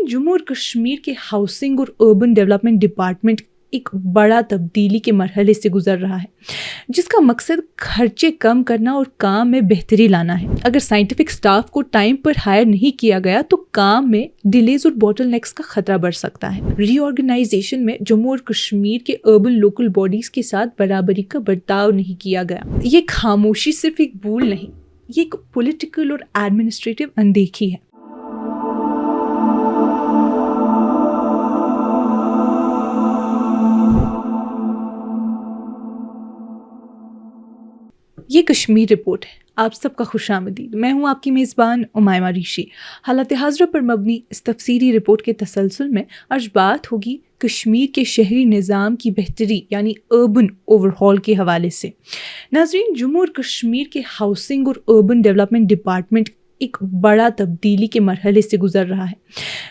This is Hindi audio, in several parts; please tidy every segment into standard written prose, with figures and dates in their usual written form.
जम्मू और कश्मीर के हाउसिंग और अर्बन डेवलपमेंट डिपार्टमेंट एक बड़ा तब्दीली के मरहले से गुजर रहा है, जिसका मकसद खर्चे कम करना और काम में बेहतरी लाना है। अगर साइंटिफिक स्टाफ को टाइम पर हायर नहीं किया गया तो काम में डिलेज और बॉटलनेक्स का खतरा बढ़ सकता है। रीऑर्गेनाइजेशन में जम्मू और कश्मीर के अर्बन लोकल बॉडीज के साथ बराबरी का बर्ताव नहीं किया गया। ये खामोशी सिर्फ एक भूल नहीं, ये एक पॉलिटिकल और एडमिनिस्ट्रेटिव अनदेखी है। ये कश्मीर रिपोर्ट है। आप सबका खुशामदीद। मैं हूं आपकी मेज़बान उमायमा ऋषि। हालात हाज़िरा पर मबनी इस तफसीरी रिपोर्ट के तसलसल में आज बात होगी कश्मीर के शहरी निज़ाम की बेहतरी यानी अर्बन ओवरहॉल के हवाले से। नाज़रीन, जम्मू और कश्मीर के हाउसिंग और अर्बन डेवलपमेंट डिपार्टमेंट एक बड़ा तब्दीली के मरहले से गुजर रहा है,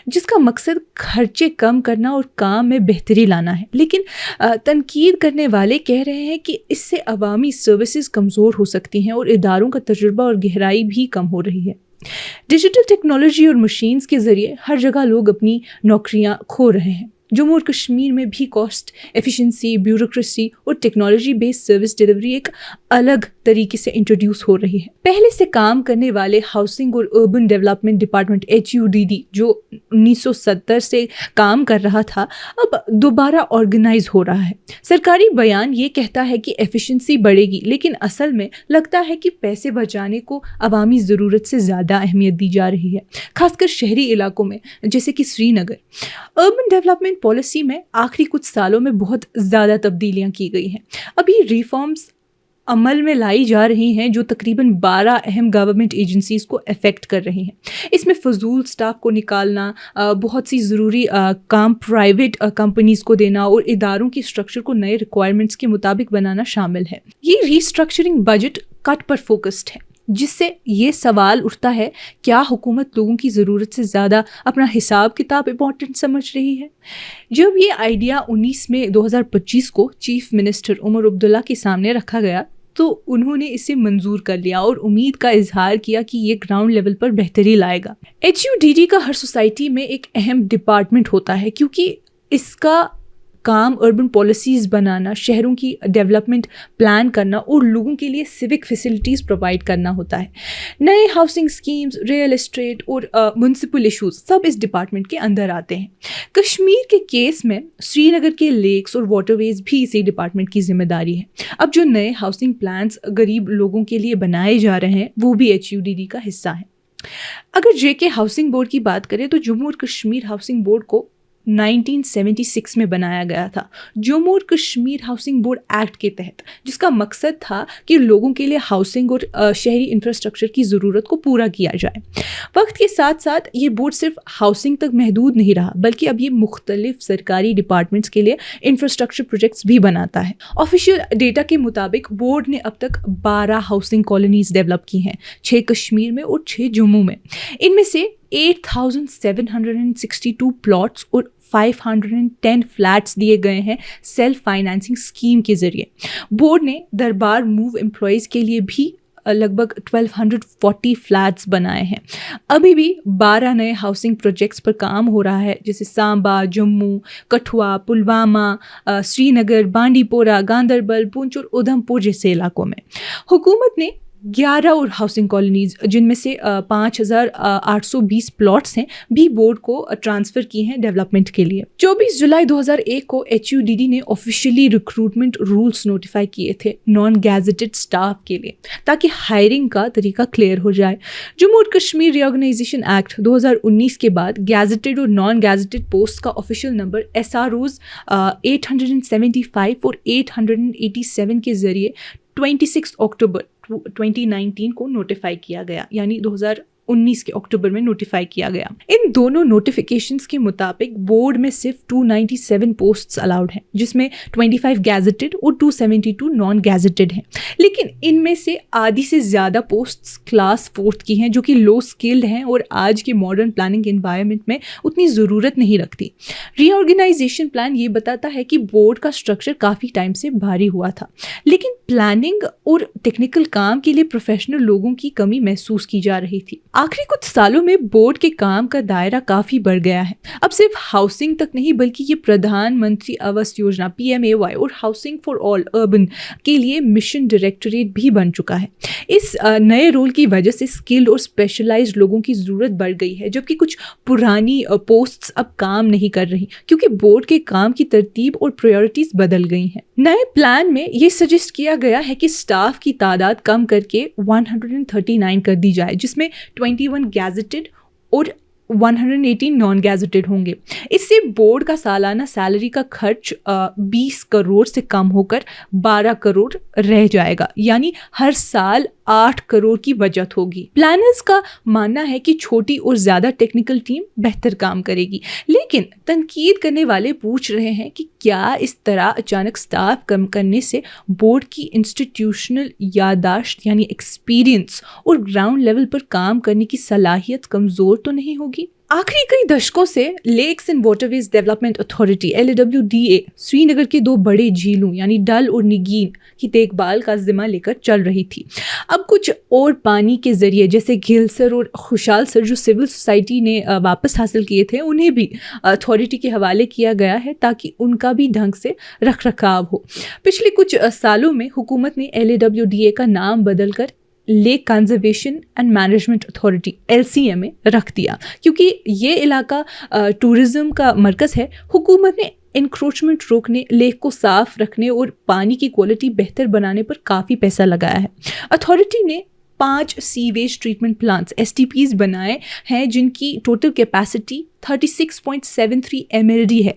जिसका मकसद खर्चे कम करना और काम में बेहतरी लाना है। लेकिन तनकीद करने वाले कह रहे हैं कि इससे अवामी सर्विसेज कमज़ोर हो सकती हैं और इदारों का तजुर्बा और गहराई भी कम हो रही है। डिजिटल टेक्नोलॉजी और मशीन्स के ज़रिए हर जगह लोग अपनी नौकरियां खो रहे हैं। जम्मू और कश्मीर में भी कॉस्ट एफिशिएंसी, ब्यूरोक्रेसी और टेक्नोलॉजी बेस्ड सर्विस डिलीवरी एक अलग तरीके से इंट्रोड्यूस हो रही है। पहले से काम करने वाले हाउसिंग और अर्बन डेवलपमेंट डिपार्टमेंट HUDD जो 1970 से काम कर रहा था, अब दोबारा ऑर्गेनाइज हो रहा है। सरकारी बयान ये कहता है कि एफिशिएंसी बढ़ेगी, लेकिन असल में लगता है कि पैसे बचाने को अवामी ज़रूरत से ज़्यादा अहमियत दी जा रही है, खासकर शहरी इलाकों में जैसे कि श्रीनगर। अर्बन डेवलपमेंट पॉलिसी में आखिरी कुछ सालों में बहुत ज़्यादा तब्दीलियां की गई हैं। अभी रिफॉर्म्स अमल में लाई जा रही हैं जो तकरीबन 12 अहम गवर्नमेंट एजेंसीज़ को अफेक्ट कर रही हैं। इसमें फजूल स्टाफ को निकालना, बहुत सी ज़रूरी काम प्राइवेट कंपनीज़ को देना और इदारों की स्ट्रक्चर को नए रिक्वायरमेंट्स के मुताबिक बनाना शामिल है। ये रीस्ट्रक्चरिंग बजट कट पर फोकस्ड है, जिससे ये सवाल उठता है, क्या हुकूमत लोगों की ज़रूरत से ज़्यादा अपना हिसाब किताब इम्पोर्टेंट समझ रही है? जब ये आइडिया 19 मई 2025 को चीफ मिनिस्टर उमर अब्दुल्ला के सामने रखा गया तो उन्होंने इसे मंजूर कर लिया और उम्मीद का इजहार किया कि ये ग्राउंड लेवल पर बेहतरी लाएगा। HUDD का हर सोसाइटी में एक अहम डिपार्टमेंट होता है, क्योंकि इसका काम अर्बन पॉलिसीज़ बनाना, शहरों की डेवलपमेंट प्लान करना और लोगों के लिए सिविक फैसिलिटीज़ प्रोवाइड करना होता है। नए हाउसिंग स्कीम्स, रियल एस्टेट और म्युनिसिपल इशूज़ सब इस डिपार्टमेंट के अंदर आते हैं। कश्मीर के केस में श्रीनगर के लेक्स और वाटरवेज भी इसी डिपार्टमेंट की जिम्मेदारी है। अब जो नए हाउसिंग प्लान्स गरीब लोगों के लिए बनाए जा रहे हैं वो भी HUDD का हिस्सा है। अगर JK हाउसिंग बोर्ड की बात करें तो जम्मू और कश्मीर हाउसिंग बोर्ड को 1976 में बनाया गया था, जम्मू और कश्मीर हाउसिंग बोर्ड एक्ट के तहत, जिसका मकसद था कि लोगों के लिए हाउसिंग और शहरी इंफ्रास्ट्रक्चर की ज़रूरत को पूरा किया जाए। वक्त के साथ साथ ये बोर्ड सिर्फ हाउसिंग तक महदूद नहीं रहा, बल्कि अब ये मुख्तलिफ सरकारी डिपार्टमेंट्स के लिए इंफ्रास्ट्रक्चर प्रोजेक्ट्स भी बनाता है। ऑफिशियल डेटा के मुताबिक बोर्ड ने अब तक 12 हाउसिंग कॉलोनीज डेवलप की हैं, 6 कश्मीर में और 6 जम्मू में। इनमें से 8,762 प्लॉट्स और 510 फ्लैट्स दिए गए हैं सेल्फ फाइनेंसिंग स्कीम के जरिए। बोर्ड ने दरबार मूव एम्प्लॉयज़ के लिए भी लगभग 1240 फ्लैट्स बनाए हैं। अभी भी 12 नए हाउसिंग प्रोजेक्ट्स पर काम हो रहा है, जैसे सांबा, जम्मू, कठुआ, पुलवामा, श्रीनगर, बांडीपोरा, गांदरबल, पुंछ और उधमपुर जैसे इलाकों में। हुकूमत ने 11 और हाउसिंग कॉलोनीज, जिनमें से 5,820 प्लॉट्स हैं, भी बोर्ड को ट्रांसफ़र किए हैं डेवलपमेंट के लिए। 24 जुलाई 2001 को HUDD ने ऑफिशियली रिक्रूटमेंट रूल्स नोटिफाई किए थे नॉन गैजेटेड स्टाफ के लिए, ताकि हायरिंग का तरीका क्लियर हो जाए। जम्मू और कश्मीर रीऑर्गेनाइजेशन एक्ट 2019 के बाद गैजेटेड और नॉन गैजेटेड पोस्ट का ऑफिशियल नंबर SROs 875 और 887 के जरिए 26 अक्टूबर 2019 को नोटिफाई किया गया, यानी 2019 के अक्टूबर में नोटिफाई किया गया। इन दोनों नोटिफिकेशंस के मुताबिक बोर्ड में सिर्फ 297 पोस्ट्स अलाउड हैं, जिसमें 25 गैजेटेड और 272 नॉन गैजेटेड हैं। लेकिन इनमें से आधी से ज़्यादा पोस्ट्स क्लास 4 की हैं, जो कि लो स्किल्ड हैं और आज के मॉडर्न प्लानिंग एनवायरनमेंट में उतनी ज़रूरत नहीं रखती। रीऑर्गेनाइजेशन प्लान ये बताता है कि बोर्ड का स्ट्रक्चर काफ़ी टाइम से भारी हुआ था, लेकिन प्लानिंग और टेक्निकल काम के लिए प्रोफेशनल लोगों की कमी महसूस की जा रही थी। आखिरी कुछ सालों में बोर्ड के काम का दायरा काफ़ी बढ़ गया है। अब सिर्फ हाउसिंग तक नहीं बल्कि ये प्रधानमंत्री आवास योजना PMAY और हाउसिंग फॉर ऑल अर्बन के लिए मिशन डायरेक्टरेट भी बन चुका है। इस नए रोल की वजह से स्किल्ड और स्पेशलाइज्ड लोगों की ज़रूरत बढ़ गई है, जबकि कुछ पुरानी पोस्ट्स अब काम नहीं कर रही क्योंकि बोर्ड के काम की तरतीब और प्रायोरिटीज बदल गई हैं। नए प्लान में ये सजेस्ट किया गया है कि स्टाफ की तादाद कम करके 139 कर दी जाए, जिसमें 21 गैजेटेड और 118 नॉन गैजेटेड होंगे। इससे बोर्ड का सालाना सैलरी का खर्च 20 करोड़ से कम होकर 12 करोड़ रह जाएगा, यानी हर साल 8 करोड़ की बचत होगी। प्लानर्स का मानना है कि छोटी और ज़्यादा टेक्निकल टीम बेहतर काम करेगी, लेकिन तनकीद करने वाले पूछ रहे हैं कि क्या इस तरह अचानक स्टाफ कम करने से बोर्ड की इंस्टीट्यूशनल याददाश्त यानी एक्सपीरियंस और ग्राउंड लेवल पर काम करने की सलाहियत कमज़ोर तो नहीं होगी। आखिरी कई दशकों से lakes and waterways development authority LAWDA Srinagar के 2 बड़े झीलों यानी डल और निगीन की देखभाल का जिम्मा लेकर चल रही थी। अब कुछ और पानी के जरिए जैसे घिलसर और खुशाल सर जो सिविल सोसाइटी ने वापस हासिल किए थे, उन्हें भी अथॉरिटी के हवाले किया गया है ताकि उनका भी ढंग से रख रखाव हो। पिछले कुछ सालों में हुकूमत ने LAWDA का नाम बदलकर lake conservation and management authority LCMA रख दिया, क्योंकि ये इलाका टूरिज्म का मरकज़ है। हुकूमत ने इंक्रोचमेंट रोकने, लेक को साफ रखने और पानी की क्वालिटी बेहतर बनाने पर काफ़ी पैसा लगाया है। अथॉरिटी ने 5 सीवेज ट्रीटमेंट प्लांट्स STPs बनाए हैं जिनकी टोटल कैपेसिटी 36.73 MLD है,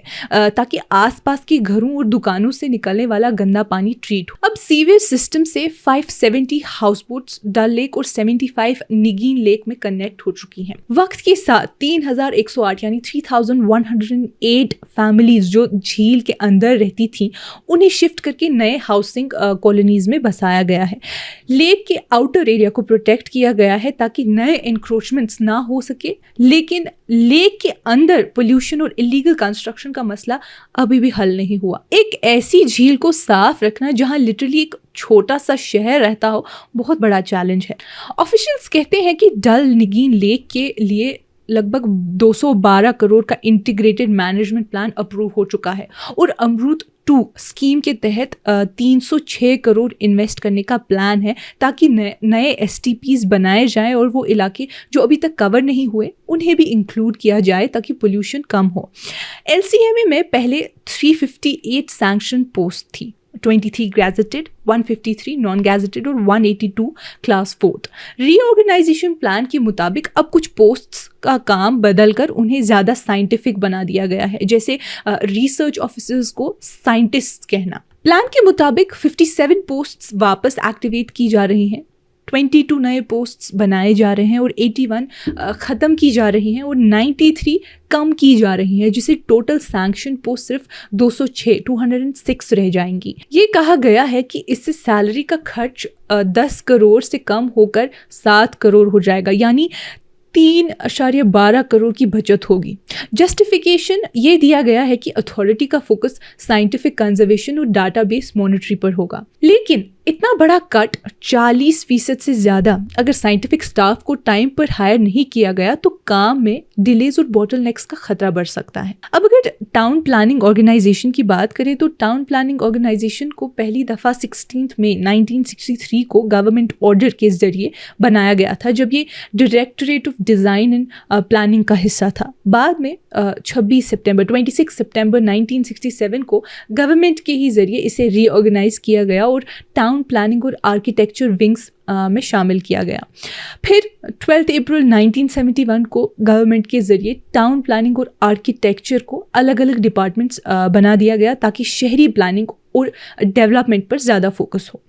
ताकि आसपास के घरों और दुकानों से निकलने वाला गंदा पानी ट्रीट हो। अब सीवेज सिस्टम से 570 हाउस बोट्स डल लेक और 75 निगीन लेक में कनेक्ट हो चुकी हैं। वक्त के साथ 3108 यानी 3108 फैमिलीज जो झील के अंदर रहती थी, उन्हें शिफ्ट करके नए हाउसिंग कॉलोनीज में बसाया गया है। लेक के आउटर एरिया को प्रोटेक्ट किया गया है ताकि नए इंक्रोचमेंट्स ना हो सके, लेकिन लेक के अंदर पोल्यूशन और इलीगल कंस्ट्रक्शन का मसला अभी भी हल नहीं हुआ। एक ऐसी झील को साफ रखना जहां लिटरली एक छोटा सा शहर रहता हो, बहुत बड़ा चैलेंज है। ऑफिशियल्स कहते हैं कि डल निगीन लेक के लिए लगभग 212 करोड़ का इंटीग्रेटेड मैनेजमेंट प्लान अप्रूव हो चुका है और अमरूद 2 स्कीम के तहत 306 करोड़ इन्वेस्ट करने का प्लान है ताकि नए STPs बनाए जाएं और वो इलाके जो अभी तक कवर नहीं हुए उन्हें भी इंक्लूड किया जाए ताकि पोल्यूशन कम हो। LCMA में पहले 358 सैंक्शन पोस्ट थी, 23 गैजेटेड, 153 नॉन गैजेटेड और 182 क्लास 4। रीऑर्गेनाइजेशन प्लान के मुताबिक अब कुछ पोस्ट्स का काम बदलकर उन्हें ज़्यादा साइंटिफिक बना दिया गया है, जैसे रिसर्च ऑफिसर्स को साइंटिस्ट कहना। प्लान के मुताबिक 57 पोस्ट्स वापस एक्टिवेट की जा रही हैं, 22 नए पोस्ट्स बनाए जा रहे हैं और 81 ख़त्म की जा रही हैं और 93 कम की जा रही हैं, जिससे टोटल सैंक्शन पोस्ट सिर्फ 206 रह जाएंगी। ये कहा गया है कि इससे सैलरी का खर्च 10 करोड़ से कम होकर 7 करोड़ हो जाएगा, यानी 3.12 करोड़ की बचत होगी। जस्टिफिकेशन ये दिया गया है कि अथॉरिटी का फोकस साइंटिफिक कंजर्वेशन और डाटाबेस मॉनिटरी पर होगा, लेकिन इतना बड़ा कट 40% से ज़्यादा अगर साइंटिफिक स्टाफ को टाइम पर हायर नहीं किया गया तो काम में डिलेज और बॉटलनेक्स का खतरा बढ़ सकता है। अब अगर टाउन प्लानिंग ऑर्गेनाइजेशन की बात करें तो टाउन प्लानिंग ऑर्गेनाइजेशन को पहली दफ़ा 16 मई 1963 को गवर्नमेंट ऑर्डर के जरिए बनाया गया था, जब ये directorate of design and planning का हिस्सा था। बाद में 26 सितंबर 1967 को गवर्नमेंट के ही जरिए इसे रीऑर्गेनाइज किया गया और टाउन प्लानिंग और आर्किटेक्चर विंग्स में शामिल किया गया। फिर 12 अप्रैल 1971 को गवर्नमेंट के जरिए टाउन प्लानिंग और आर्किटेक्चर को अलग अलग डिपार्टमेंट्स बना दिया गया ताकि शहरी प्लानिंग और डेवलपमेंट पर ज़्यादा फोकस हो।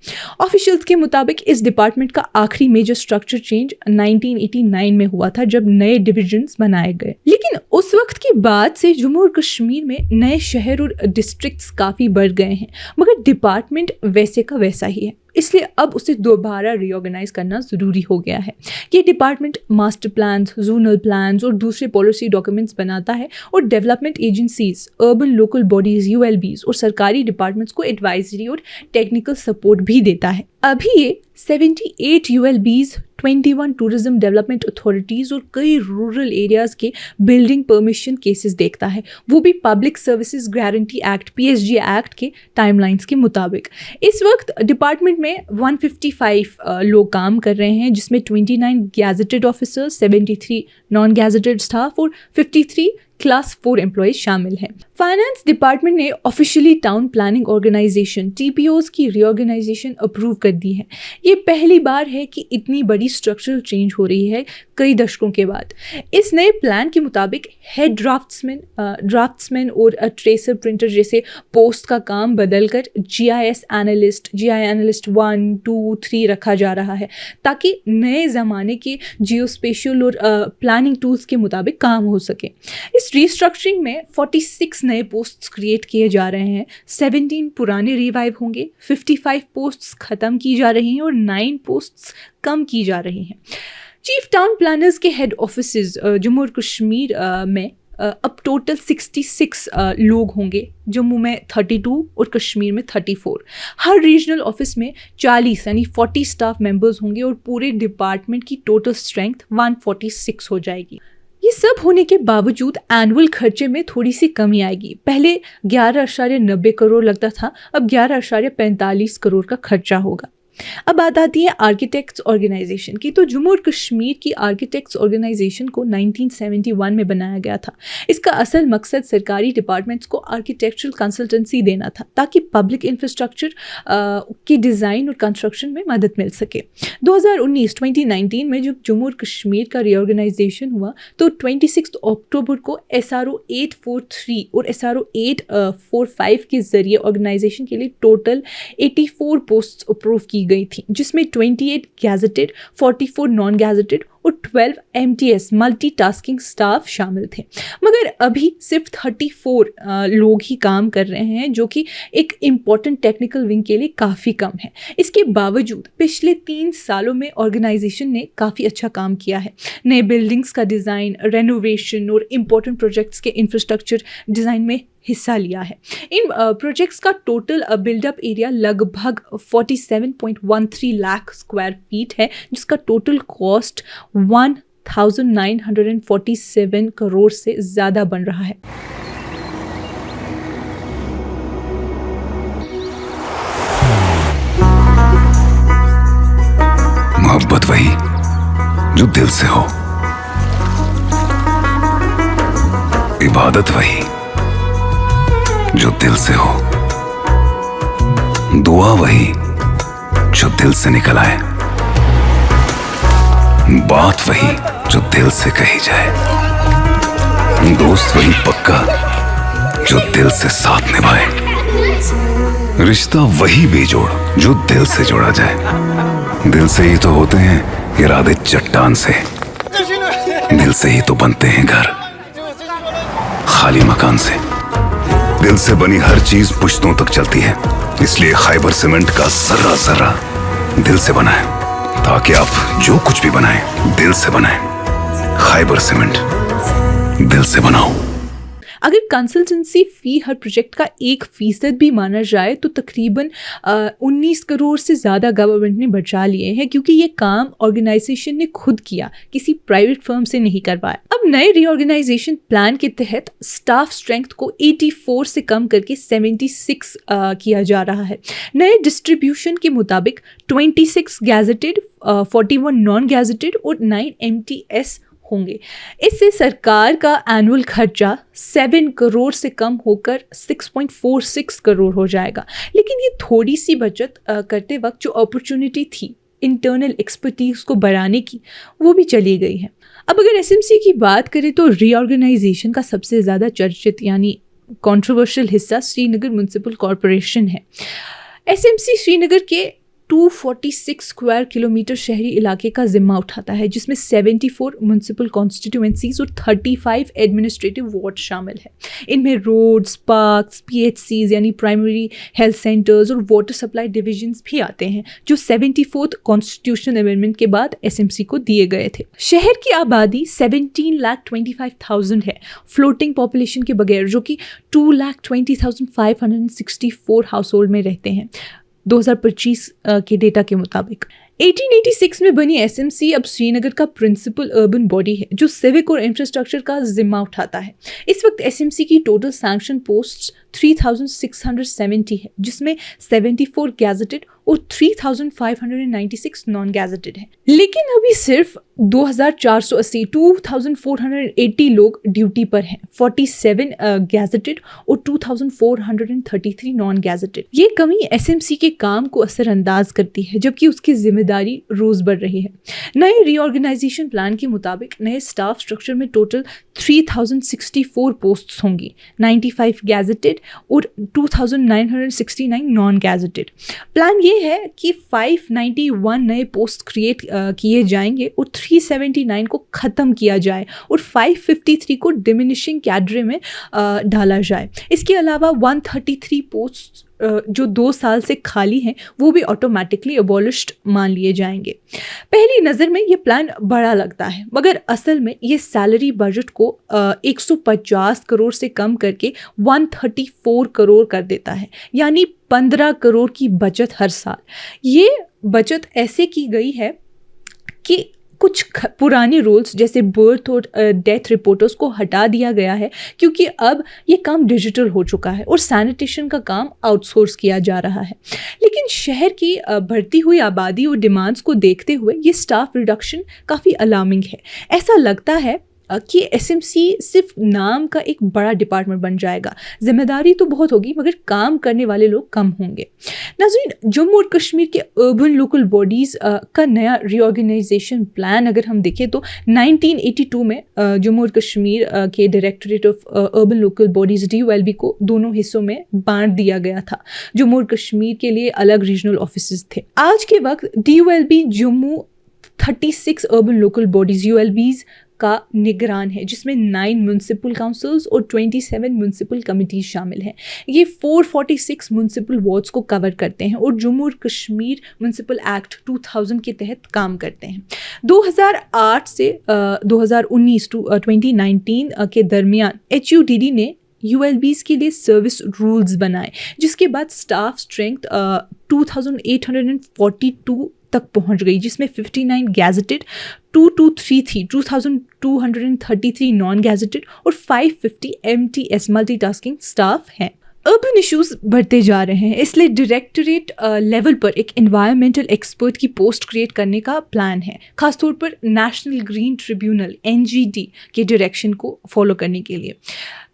ऑफिशियल्स के मुताबिक इस डिपार्टमेंट का आखिरी मेजर स्ट्रक्चर चेंज 1989 में हुआ था, जब नए डिविजन्स बनाए गए। लेकिन उस वक्त के बाद से जम्मू और कश्मीर में नए शहर और डिस्ट्रिक्ट्स काफ़ी बढ़ गए हैं, मगर डिपार्टमेंट वैसे का वैसा ही है। इसलिए अब उसे दोबारा रीऑर्गेनाइज करना ज़रूरी हो गया है। ये department master plans, zonal plans और दूसरे पॉलिसी डॉक्यूमेंट्स बनाता है और development agencies, urban local bodies, ULBs और सरकारी डिपार्टमेंट्स को एडवाइजरी और टेक्निकल सपोर्ट भी देता है। अभी ये 78 ULBs, 21 टूरिज्म डेवलपमेंट अथॉरिटीज़ और कई रूरल एरियाज़ के बिल्डिंग परमिशन केसेस देखता है, वो भी public services guarantee act PSG act के टाइमलाइंस के मुताबिक। इस वक्त डिपार्टमेंट में 155 लोग काम कर रहे हैं, जिसमें 29 gazetted officers, 73 non gazetted staff और 53 क्लास 4 एम्प्लॉयज शामिल हैं। फाइनेंस डिपार्टमेंट ने officially town planning organisation TPOs की रीऑर्गेनाइजेशन अप्रूव कर दी है। ये पहली बार है कि इतनी बड़ी स्ट्रक्चरल चेंज हो रही है कई दशकों के बाद। इस नए प्लान के मुताबिक हेड ड्राफ्ट्समैन और ट्रेसर प्रिंटर जैसे पोस्ट का काम बदलकर GIS एनालिस्ट, GI एनालिस्ट 1, 2, 3 रखा जा रहा है, ताकि नए ज़माने के जियोस्पेशियल और प्लानिंग टूल्स के मुताबिक काम हो सके। इस रीस्ट्रक्चरिंग में 46 नए पोस्ट्स क्रिएट किए जा रहे हैं, 17 पुराने रिवाइव होंगे, 55 पोस्ट्स ख़त्म की जा रही हैं और 9 पोस्ट्स कम की जा रही हैं। चीफ टाउन प्लानर्स के हेड ऑफिसेज जम्मू और कश्मीर में अब टोटल 66 लोग होंगे, जम्मू में 32 और कश्मीर में 34। हर रीजनल ऑफिस में 40 यानी 40 स्टाफ मेंबर्स होंगे और पूरे डिपार्टमेंट की टोटल स्ट्रेंथ 146 हो जाएगी। ये सब होने के बावजूद एनुअल खर्चे में थोड़ी सी कमी आएगी। पहले 11.90 करोड़ लगता था, अब 11.45 करोड़ का खर्चा होगा। अब बात आती है आर्किटेक्ट्स ऑर्गेनाइजेशन की। तो जम्मू और कश्मीर की आर्किटेक्ट्स ऑर्गेनाइजेशन को 1971 में बनाया गया था। इसका असल मकसद सरकारी डिपार्टमेंट्स को आर्किटेक्चरल कंसल्टेंसी देना था, ताकि पब्लिक इंफ्रास्ट्रक्चर के डिज़ाइन और कंस्ट्रक्शन में मदद मिल सके। 2019 में जब जम्मू और कश्मीर का रीऑर्गेनाइजेशन हुआ तो 26 अक्टूबर को SRO 843 और SRO 845 के जरिए ऑर्गेनाइजेशन के लिए टोटल 84 पोस्ट्स अप्रूव की गई थी, जिसमें 28 गैजेटेड, 44 नॉन गैजेटेड और 12 MTS मल्टीटास्किंग स्टाफ शामिल थे। मगर अभी सिर्फ 34 लोग ही काम कर रहे हैं, जो कि एक इम्पॉर्टेंट टेक्निकल विंग के लिए काफ़ी कम है। इसके बावजूद पिछले 3 सालों में ऑर्गेनाइजेशन ने काफ़ी अच्छा काम किया है। नए बिल्डिंग्स का डिज़ाइन, रेनोवेशन और इम्पॉर्टेंट प्रोजेक्ट्स के इंफ्रास्ट्रक्चर डिज़ाइन में हिस्सा लिया है। इन प्रोजेक्ट्स का टोटल बिल्डअप एरिया लगभग 47.13 लाख स्क्वायर फीट है, जिसका टोटल कॉस्ट 1947 करोड़ से ज़्यादा बन रहा है। मोहब्बत वही जो दिल से हो, इबादत वही जो दिल से हो, दुआ वही जो दिल से निकल आए, बात वही जो दिल से कही जाए, दोस्त वही पक्का जो दिल से साथ निभाए, रिश्ता वही बेजोड़ जो दिल से जोड़ा जाए। दिल से ही तो होते हैं इरादे चट्टान से, दिल से ही तो बनते हैं घर खाली मकान से। दिल से बनी हर चीज पुश्तों तक चलती है, इसलिए खैबर सीमेंट का जर्रा जर्रा दिल से बना है, ताकि आप जो कुछ भी बनाएं दिल से बनाएं। खैबर सीमेंट, दिल से बनाओ। अगर कंसल्टेंसी फ़ी हर प्रोजेक्ट का 1% भी माना जाए तो तकरीबन 19 करोड़ से ज़्यादा गवर्नमेंट ने बचा लिए हैं, क्योंकि ये काम ऑर्गेनाइजेशन ने खुद किया, किसी प्राइवेट फर्म से नहीं करवाया। अब नए रीऑर्गेनाइजेशन प्लान के तहत स्टाफ स्ट्रेंथ को 84 से कम करके 76 किया जा रहा है। नए डिस्ट्रीब्यूशन के मुताबिक 26 गैजेटेड, 41 नॉन गैजेटेड और 9 MTS होंगे। इससे सरकार का एनुअल खर्चा 7 करोड़ से कम होकर 6.46 करोड़ हो जाएगा। लेकिन ये थोड़ी सी बचत करते वक्त जो अपॉर्चुनिटी थी इंटरनल एक्सपर्टीज को बढ़ाने की, वो भी चली गई है। अब अगर SMC की बात करें तो रीऑर्गेनाइजेशन का सबसे ज़्यादा चर्चित यानी कंट्रोवर्शियल हिस्सा श्रीनगर म्युनिसिपल कॉरपोरेशन है। SMC श्रीनगर के 246 स्क्वायर किलोमीटर शहरी इलाके का जिम्मा उठाता है, जिसमें 74 म्युनिसिपल कॉन्स्टिट्यूएंसीज और 35 एडमिनिस्ट्रेटिव वार्ड शामिल है। इनमें रोड्स, पार्क्स, PHCs यानी प्राइमरी हेल्थ सेंटर्स और वाटर सप्लाई डिविजन्स भी आते हैं, जो 74th कॉन्स्टिट्यूशनल अमेंडमेंट के बाद SMC को दिए गए थे। शहर की आबादी 17,25,000 है, फ्लोटिंग पॉपुलेशन के बगैर, जो कि 2,20,564 हाउस होल्ड में रहते हैं 2025 के डेटा के मुताबिक। 1886 में बनी SMC अब श्रीनगर का प्रिंसिपल अर्बन बॉडी है, जो सिविक और इंफ्रास्ट्रक्चर का जिम्मा उठाता है। इस वक्त SMC की टोटल सैंक्शन पोस्ट्स 3,670 है, जिसमें 74 गैजेटेड और 3,596 नॉन गैजेटेड है। लेकिन अभी सिर्फ 2,480 लोग ड्यूटी पर हैं, 47 गैजेटेड और 2,433 नॉन गैजेटेड। ये कमी SMC के काम को असरअंदाज करती है, जबकि उसकी जिम्मेदारी रोज बढ़ रही है। नए रीऑर्गेनाइजेशन प्लान के मुताबिक नए स्टाफ स्ट्रक्चर में टोटल 3,064 पोस्ट्स होंगी, 95 गैजेटेड और 2,969 नॉन गैजेटेड। प्लान ये है कि 591 नए पोस्ट क्रिएट किए जाएंगे और 379 को ख़त्म किया जाए और 553 को डिमिनिशिंग कैडरे में डाला जाए। इसके अलावा 133 पोस्ट जो 2 साल से खाली हैं वो भी ऑटोमेटिकली अबॉलिश्ड मान लिए जाएंगे। पहली नज़र में ये प्लान बड़ा लगता है, मगर असल में ये सैलरी बजट को 150 करोड़ से कम करके 134 करोड़ कर देता है, यानी 15 करोड़ की बचत हर साल। ये बचत ऐसे की गई है कि कुछ पुराने रूल्स जैसे बर्थ और डेथ रिपोर्टर्स को हटा दिया गया है, क्योंकि अब ये काम डिजिटल हो चुका है और सैनिटेशन का काम आउटसोर्स किया जा रहा है। लेकिन शहर की बढ़ती हुई आबादी और डिमांड्स को देखते हुए ये स्टाफ रिडक्शन काफ़ी अलार्मिंग है। ऐसा लगता है कि SMC सिर्फ नाम का एक बड़ा डिपार्टमेंट बन जाएगा। जिम्मेदारी तो बहुत होगी, मगर काम करने वाले लोग कम होंगे। नाज़रीन, जम्मू और कश्मीर के अर्बन लोकल बॉडीज़ का नया रीऑर्गेनाइजेशन प्लान अगर हम देखें तो 1982 में जम्मू और कश्मीर के directorate of urban local bodies DOLB को दोनों हिस्सों में बांट दिया गया था। जम्मू और कश्मीर के लिए अलग रीजनल ऑफिस थे। आज के वक्त DOLB Jammu 36 urban local bodies ULBs का निगरान है, जिसमें 9 म्युनिसिपल काउंसिल्स और 27 म्युनिसिपल कमिटीज शामिल हैं। ये 446 म्युनिसिपल वार्ड्स को कवर करते हैं और जम्मू और कश्मीर म्युनिसिपल एक्ट 2000 के तहत काम करते हैं। 2008 से 2019 टू 2019 के दरमियान HUDD ने ULBs के लिए सर्विस रूल्स बनाए, जिसके बाद स्टाफ स्ट्रेंथ 2842 तक पहुंच गई, जिसमें 59 गैजेटेड, 2233 नॉन गैजेटेड और 550 MTS मल्टीटास्किंग स्टाफ हैं। अर्बन इश्यूज बढ़ते जा रहे हैं, इसलिए डायरेक्टरेट लेवल पर एक एनवायरमेंटल एक्सपर्ट की पोस्ट क्रिएट करने का प्लान है, खासतौर पर नेशनल ग्रीन ट्रिब्यूनल NGT के डायरेक्शन को फॉलो करने के लिए।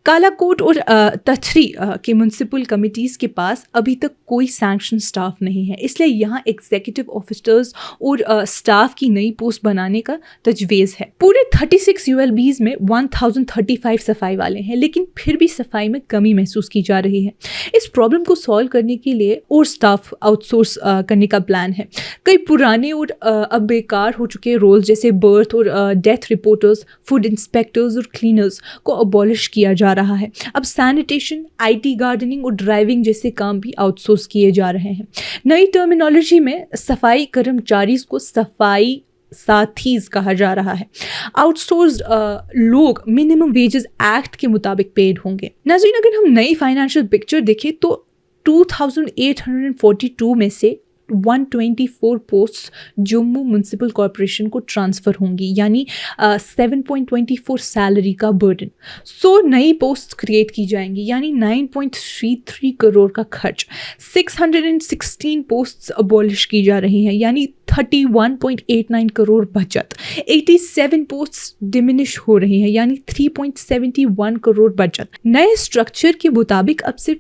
कालाकोट और तथरी के म्युनिसिपल कमिटीज़ के पास अभी तक कोई सैंक्शन स्टाफ नहीं है, इसलिए यहाँ एग्जीक्यूटिव ऑफिसर्स और स्टाफ की नई पोस्ट बनाने का तजवीज़ है। पूरे 36 ULBs में 1035 सफाई वाले हैं, लेकिन फिर भी सफाई में कमी महसूस की जा रही है। इस प्रॉब्लम को सॉल्व करने के लिए और स्टाफ आउटसोर्स करने का प्लान है। कई पुराने और अब बेकार हो चुके रोल्स जैसे बर्थ और डेथ रिपोर्टर्स, फूड इंस्पेक्टर्स और क्लीनर्स को अबॉलिश किया जा रहा है। अब सैनिटेशन, IT गार्डनिंग और ड्राइविंग जैसे काम भी आउटसोर्स किए जा रहे हैं। नई टर्मिनोलॉजी में सफाई कर्मचारी को सफाई साथीज कहा जा रहा है। आउटसोर्स लोग मिनिमम वेजेस एक्ट के मुताबिक पेड होंगे। नाज़रीन, अगर हम नई फाइनेंशियल पिक्चर देखें तो 2842 में से 124 पोस्ट्स जम्मू म्युनिसिपल कॉरपोरेशन को ट्रांसफ़र होंगी, यानी 7.24 सैलरी का बर्डन। 100 नई पोस्ट क्रिएट की जाएंगी, यानी 9.33 करोड़ का खर्च। 616 पोस्ट्स अबॉलिश की जा रही हैं, यानी 31.89 करोड़ बचत। 87 पोस्ट्स डिमिनिश हो रही हैं, यानी 3.71 करोड़ बचत। नए स्ट्रक्चर के मुताबिक अब सिर्फ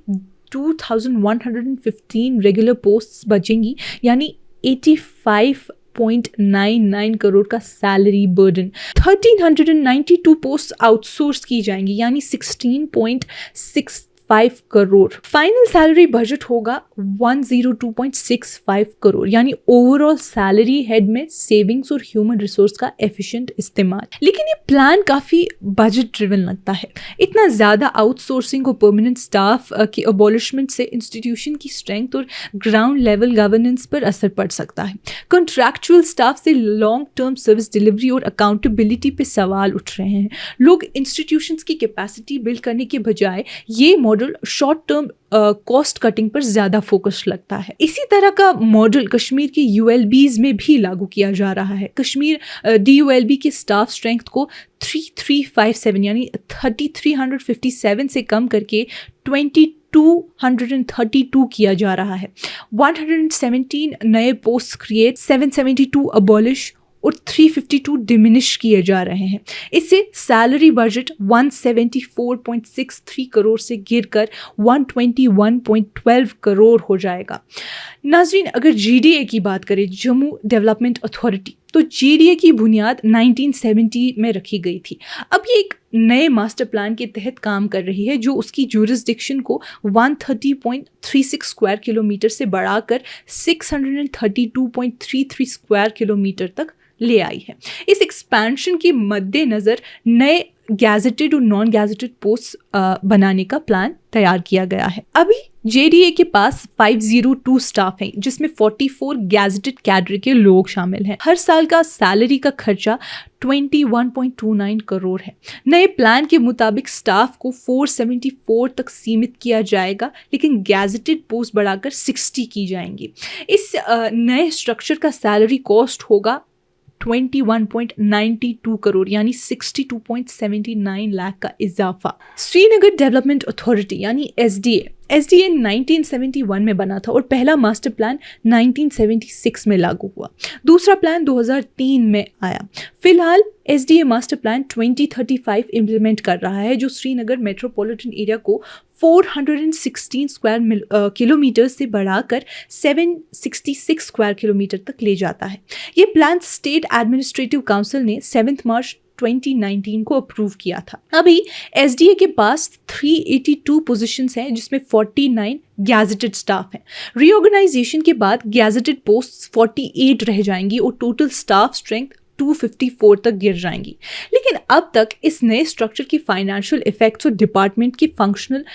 2115 रेगुलर पोस्ट्स बचेंगी, यानी 85.99 करोड़ का सैलरी बर्डन। 1392 पोस्ट आउटसोर्स की जाएंगी, यानी 16.63 5 करोड़। फाइनल सैलरी बजट होगा 102.65 करोड़, यानी ओवरऑल सैलरी हेड में सेविंग्स और ह्यूमन रिसोर्स का एफिशिएंट इस्तेमाल। लेकिन ये प्लान काफी बजट ड्रिवन लगता है। इतना ज्यादा आउटसोर्सिंग और परमानेंट स्टाफ की अबॉलिशमेंट से इंस्टीट्यूशन की स्ट्रेंथ और ग्राउंड लेवल गवर्नेंस पर असर पड़ सकता है। कॉन्ट्रैक्चुअल स्टाफ से लॉन्ग टर्म सर्विस डिलीवरी और अकाउंटेबिलिटी पे सवाल उठ रहे हैं। लोग इंस्टीट्यूशंस की कैपेसिटी बिल्ड करने के बजाय ये model short term cost cutting पर ज़्यादा फोकस लगता है। इसी तरह का मॉडल कश्मीर के ULBs में भी लागू किया जा रहा है। कश्मीर DULB के स्टाफ स्ट्रेंथ को 3357 यानी 3357 से कम करके 2232 किया जा रहा है। 117 नए पोस्ट क्रिएट, 772 अबॉलिश और 352 डिमिनिश किए जा रहे हैं। इससे सैलरी बजट 174.63 करोड़ से गिरकर 121.12 करोड़ हो जाएगा। नाज़रीन, अगर GDA की बात करें, जम्मू डेवलपमेंट अथॉरिटी, तो GDA की बुनियाद 1970 में रखी गई थी। अब ये एक नए मास्टर प्लान के तहत काम कर रही है जो उसकी जुरिस्डिक्शन को 130.36 स्क्वायर किलोमीटर से बढ़ाकर 632.33 स्क्वायर किलोमीटर तक ले आई है। इस एक्सपेंशन के मद्देनज़र नए गैजेटेड और नॉन गैजेटेड पोस्ट बनाने का प्लान तैयार किया गया है। अभी JDA के पास 502 स्टाफ हैं, जिसमें 44 गैजेटेड कैडर के लोग शामिल हैं। हर साल का सैलरी का खर्चा 21.29 करोड़ है। नए प्लान के मुताबिक स्टाफ को 474 तक सीमित किया जाएगा, लेकिन गैजेटेड पोस्ट बढ़ाकर 60 की जाएंगी। इस नए स्ट्रक्चर का सैलरी कॉस्ट होगा 21.92 करोड़ यानी 62.79 लाख का इजाफा। श्रीनगर डेवलपमेंट अथॉरिटी यानी SDA 1971 में बना था और पहला मास्टर प्लान 1976 में लागू हुआ। दूसरा प्लान 2003 में आया। फिलहाल SDA मास्टर प्लान 2035 इम्प्लीमेंट कर रहा है, जो श्रीनगर मेट्रोपॉलिटन एरिया को 416 स्क्वायर किलोमीटर से बढ़ाकर 766 स्क्वायर किलोमीटर तक ले जाता है। ये प्लान स्टेट एडमिनिस्ट्रेटिव काउंसिल ने 7 मार्च 2019 को अप्रूव किया था। अभी SDA के पास 382 पोजीशंस हैं, जिसमें 49 गैजेटेड स्टाफ हैं। रीऑर्गेनाइजेशन के बाद गैजेटेड पोस्ट्स 48 रह जाएंगी और टोटल स्टाफ स्ट्रेंथ 254 तक गिर जाएंगी। लेकिन अब तक इस नए स्ट्रक्चर की फाइनेंशियल इफेक्ट्स और डिपार्टमेंट की फंक्शनल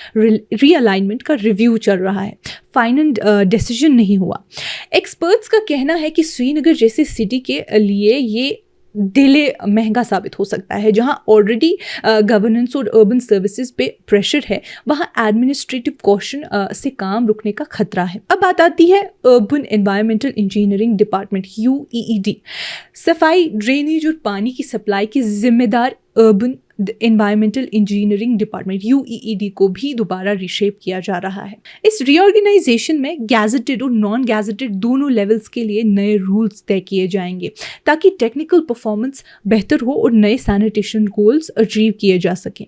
रीअलाइनमेंट का रिव्यू चल रहा है। फाइनल डिसीजन नहीं हुआ। एक्सपर्ट्स का कहना है कि श्रीनगर जैसे सिटी के लिए ये डिले महंगा साबित हो सकता है। जहां ऑलरेडी गवर्नेंस और अर्बन सर्विसेज पे प्रेशर है, वहां एडमिनिस्ट्रेटिव कॉशन से काम रुकने का खतरा है। अब बात आती है urban environmental engineering department UEED। सफाई, ड्रेनेज और पानी की सप्लाई की जिम्मेदार urban environmental engineering department UEED को भी दोबारा रिशेप किया जा रहा है। इस रीऑर्गेनाइजेशन में गैजेटेड और नॉन गैजेटेड दोनों लेवल्स के लिए नए रूल्स तय किए जाएंगे, ताकि टेक्निकल परफॉर्मेंस बेहतर हो और नए सैनिटेशन गोल्स अचीव किए जा सकें।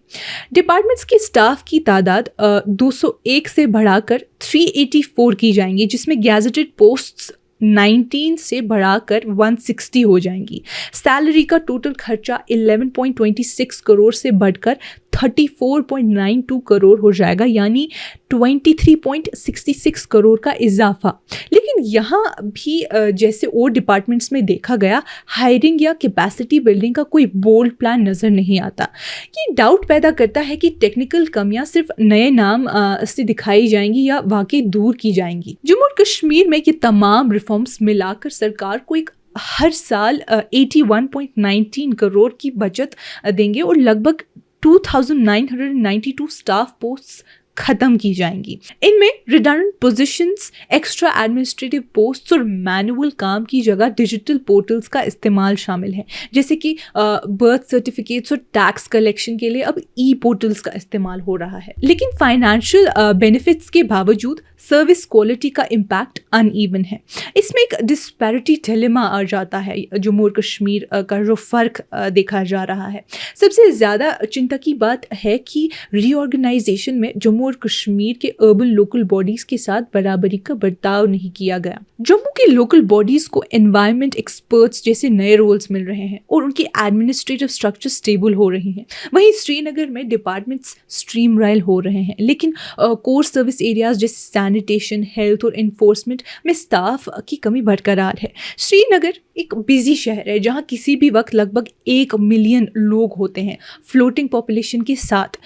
डिपार्टमेंट्स के स्टाफ की तादाद 201 से बढ़ाकर 384 की जाएंगी, जिसमें गैजेटेड पोस्ट्स 19 से बढ़ाकर 160 हो जाएंगी। सैलरी का टोटल खर्चा 11.26 करोड़ से बढ़कर 34.92 करोड़ हो जाएगा, यानी 23.66 करोड़ का इजाफा। लेकिन यहाँ भी जैसे और डिपार्टमेंट्स में देखा गया, हायरिंग या कैपेसिटी बिल्डिंग का कोई बोल्ड प्लान नज़र नहीं आता। ये डाउट पैदा करता है कि टेक्निकल कमियां सिर्फ नए नाम से दिखाई जाएंगी या वाकई दूर की जाएंगी। जम्मू और कश्मीर में ये तमाम रिफॉर्म्स मिलाकर सरकार को एक हर साल 81.19 करोड़ की बचत देंगे और लगभग 2,992 स्टाफ पोस्ट्स खत्म की जाएंगी। इनमें redundant positions, extra administrative posts और मैनुअल काम की जगह डिजिटल पोर्टल्स का इस्तेमाल शामिल है, जैसे कि बर्थ सर्टिफिकेट्स और टैक्स कलेक्शन के लिए अब पोर्टल्स का इस्तेमाल हो रहा है। लेकिन फाइनेंशियल बेनिफिट्स के बावजूद सर्विस क्वालिटी का इम्पैक्ट अनइवन है। इसमें एक डिस्पैरिटी डिलेमा आ जाता है। जम्मू और कश्मीर का जो फ़र्क देखा जा रहा है, सबसे ज़्यादा चिंता की बात है कि रीऑर्गेनाइजेशन में जम्मू जम्मू और कश्मीर के अर्बन लोकल बॉडीज के साथ बराबरी का बर्ताव नहीं किया गया। जम्मू के लोकल बॉडीज को एनवायरमेंट एक्सपर्ट्स जैसे नए रोल्स मिल रहे हैं और उनकी एडमिनिस्ट्रेटिव स्ट्रक्चर स्टेबल हो रही हैं। वहीं श्रीनगर में डिपार्टमेंट्स स्ट्रीमलाइन हो रहे हैं, लेकिन कोर सर्विस एरियाज जैसे सैनिटेशन, हेल्थ और इन्फोर्समेंट में स्टाफ की कमी बरकरार है। श्रीनगर एक बिजी शहर है जहां किसी भी वक्त लगभग 1 मिलियन लोग होते हैं। फ्लोटिंग पॉपुलेशन के साथ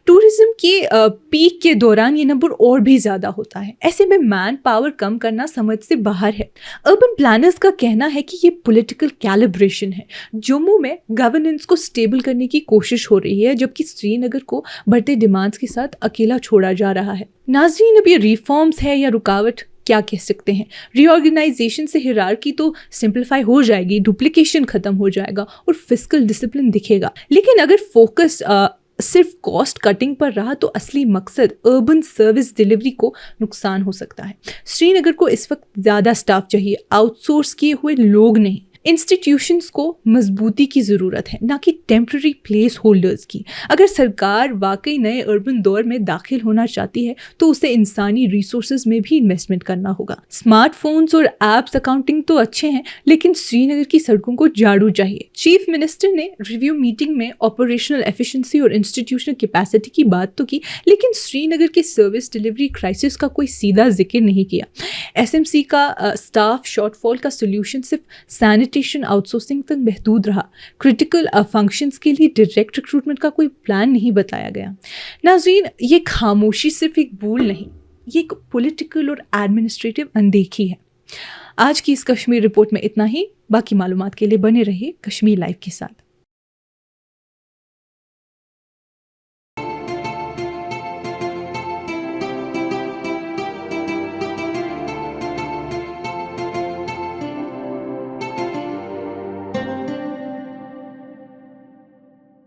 टूरिज्म के पीक के दौरान ये नंबर और भी ज़्यादा होता है। ऐसे में मैन पावर कम करना समझ से बाहर है। अर्बन प्लानर्स का कहना है कि ये पॉलिटिकल कैलिब्रेशन है। जम्मू में गवर्नेंस को स्टेबल करने की कोशिश हो रही है, जबकि श्रीनगर को बढ़ते डिमांड्स के साथ अकेला छोड़ा जा रहा है। नाज़रीन, अब ये रिफॉर्म्स है या रुकावट, क्या कह सकते हैं। रीऑर्गेनाइजेशन से हिरार्की तो सिंप्लीफाई हो जाएगी, डुप्लीकेशन खत्म हो जाएगा और फिस्कल डिसिप्लिन दिखेगा। लेकिन अगर फोकस सिर्फ कॉस्ट कटिंग पर रहा तो असली मकसद अर्बन सर्विस डिलीवरी को नुकसान हो सकता है। श्रीनगर को इस वक्त ज़्यादा स्टाफ चाहिए, आउटसोर्स किए हुए लोग नहीं। इंस्टीट्यूशंस को मजबूती की ज़रूरत है, ना कि टेम्प्रेरी प्लेस होल्डर्स की। अगर सरकार वाकई नए अर्बन दौर में दाखिल होना चाहती है तो उसे इंसानी रिसोर्सेज में भी इन्वेस्टमेंट करना होगा। स्मार्टफोन्स और एप्स अकाउंटिंग तो अच्छे हैं, लेकिन श्रीनगर की सड़कों को झाड़ू चाहिए। चीफ मिनिस्टर ने रिव्यू मीटिंग में ऑपरेशनल एफिशिएंसी और इंस्टीट्यूशनल कैपेसिटी की बात तो की, लेकिन श्रीनगर के सर्विस डिलीवरी क्राइसिस का कोई सीधा जिक्र नहीं किया। एसएमसी का स्टाफ शॉर्टफॉल का सोल्यूशन सिर्फ सैनिटेशन आउटसोर्सिंग तक महदूद रहा। क्रिटिकल फंक्शंस के लिए डायरेक्ट रिक्रूटमेंट का कोई प्लान नहीं बताया गया। नाज़रीन, ये खामोशी सिर्फ एक भूल नहीं, ये एक पॉलिटिकल और एडमिनिस्ट्रेटिव अनदेखी है। आज की इस कश्मीर रिपोर्ट में इतना ही। बाकी मालूमात के लिए बने रहिए कश्मीर लाइव के साथ।